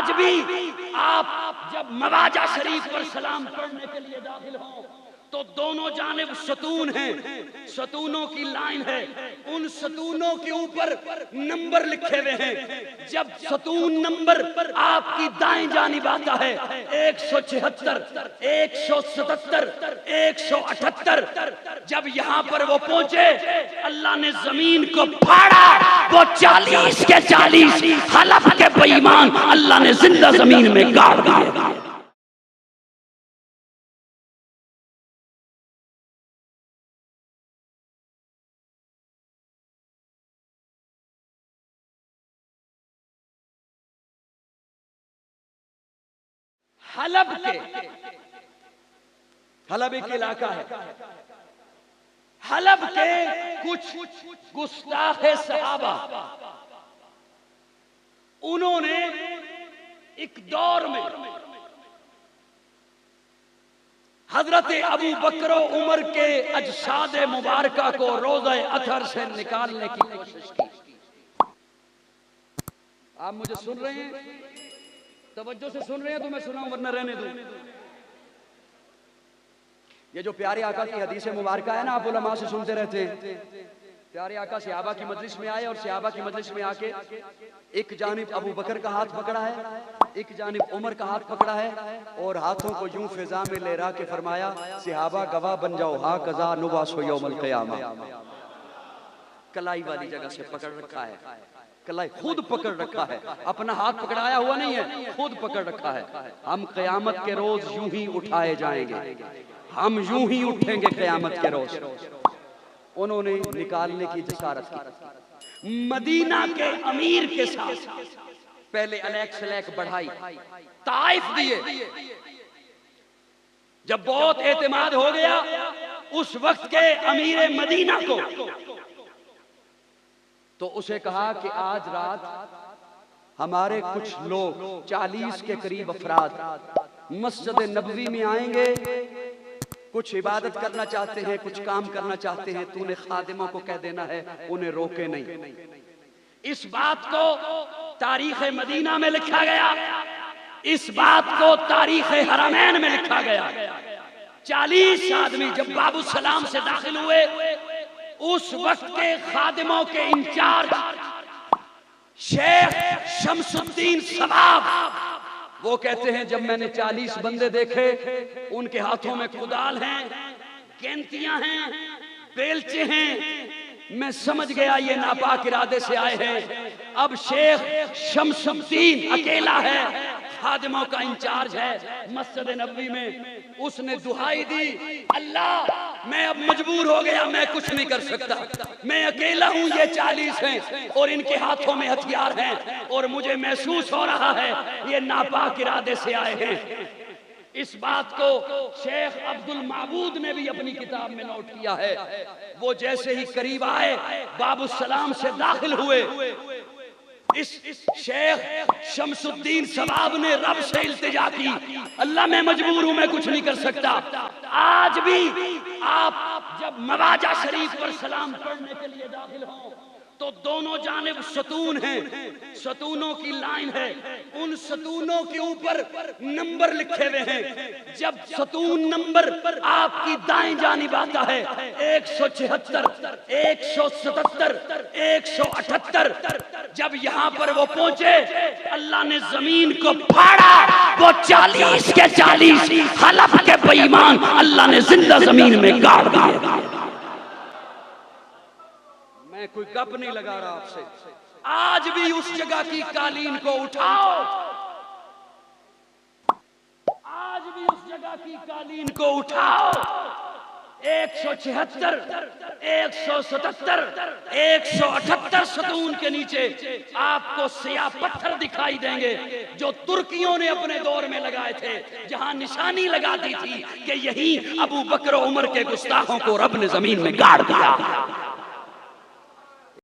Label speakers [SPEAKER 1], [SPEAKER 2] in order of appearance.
[SPEAKER 1] आज भी आप जब मवाजा शरीफ पर सलाम पढ़ने के लिए दाखिल हों तो दोनों जानिब सतून हैं, सतूनों की लाइन है, उन सतूनों के ऊपर नंबर लिखे हुए हैं। जब सतून नंबर आपकी दाएं जानिब आता है 176, 177, 178, जब यहाँ पर वो पहुंचे अल्लाह ने जमीन को फाड़ा, वो 40 के 40 हलफ के बेईमान अल्लाह ने जिंदा जमीन में गाड़ दिए। हलब एक इलाका है, हलब के कुछ गुस्ताखे सहाबा, उन्होंने एक दौर में हजरत अबू बकर उमर के अजसाद मुबारका को रोज़े अथर से निकालने की कोशिश की। आप मुझे सुन रहे हैं? तवज्जो से सुन रहे हैं तो मैं सुनाऊं, वरना रहने दूं। ये जो प्यारे आका की हदीस मुबारका है ना, आप उलमा से सुनते रहते हैं। प्यारे आका सहाबा की मजलिस में आए और सहाबा की मजलिस में आके एक जानिब अबू बकर का हाथ पकड़ा है, एक जानिब उमर का हाथ पकड़ा है और हाथों को यूं फिजा में लहरा के फरमाया, सहाबा गवाह बन जाओ, हा कज़ा नुबासु यौमल क़ियामा। कलाई वाली जगह से पकड़ रखा है, कलाई खुद पकड़ रखा है, अपना हाथ पकड़ाया हुआ नहीं है, खुद पकड़ रखा है। हम क़यामत के रोज यूं ही उठाए जाएंगे, हम यूं ही उठेंगे क़यामत के रोज। उन्होंने निकालने की जसारत की। मदीना के अमीर के साथ पहले अलैक सलैक बढ़ाई, ताइफ दिए। जब बहुत एतमाद हो गया उस वक्त के अमीर मदीना को, तो उसे कहा कि आज रात हमारे कुछ लोग 40 के करीब अफराद मस्जिद नबवी में आएंगे, कुछ इबादत करना चाहते हैं, कुछ काम करना चाहते हैं, तूने खादिमों को कह देना है उन्हें रोके नहीं। इस बात को तारीख मदीना में लिखा गया, इस बात को तारीख हरमैन में लिखा गया। 40 आदमी जब बाबू सलाम से दाखिल हुए, उस वक्त के खादिमों के इंचार्ज शेख शमसुद्दीन सबाब, वो कहते हैं जब मैंने 40 बंदे देखे, उनके हाथों में कुदाल हैं, गेंतियां हैं, बेलचे हैं, मैं समझ गया ये नापाक इरादे से आए हैं। अब शेख शमसुद्दीन अकेला है, खादिमों का इंचार्ज है मस्जिद नबवी में। उसने दुहाई दी, अल्लाह मैं अब मजबूर हो गया, मैं कुछ नहीं कर सकता, मैं अकेला हूं, ये 40 हैं और इनके हाथों में हथियार हैं और मुझे महसूस हो रहा है ये नापाक इरादे से आए हैं। इस बात को शेख अब्दुल माबूद ने भी अपनी किताब में नोट किया है। वो जैसे ही करीब आए, बाबू सलाम से दाखिल हुए, इस शेख शमसुद्दीन सबाब ने रब से इल्तिजा की, अल्लाह मैं मजबूर हूं, मैं कुछ नहीं कर सकता। आज भी आप जब मवाजा शरीफ पर सलाम पढ़ने के लिए दाखिल हों तो दोनों जानिब सतून हैं, सतूनों की लाइन है, उन सतूनों के ऊपर नंबर लिखे हुए हैं। जब सतून नंबर आपकी दाएं जानिब आता है 176, 177, 178, जब यहाँ पर वो पहुंचे अल्लाह ने जमीन को फाड़ा, वो 40 के 40 हलफ के बेईमान अल्लाह ने जिंदा जमीन में गाड़ दिए। मैं कोई गप नहीं लगा रहा आपसे। आज भी उस जगह की कालीन को उठाओ, आज भी उस जगह की कालीन को उठाओ। 176, 177, 178 सतून के नीचे आपको सिया पत्थर दिखाई देंगे जो तुर्कियों ने अपने दौर में लगाए थे, जहां निशानी लगा दी थी कि यही अबू बकर उमर के गुस्ताखों को रब ने जमीन में गाड़ दिया।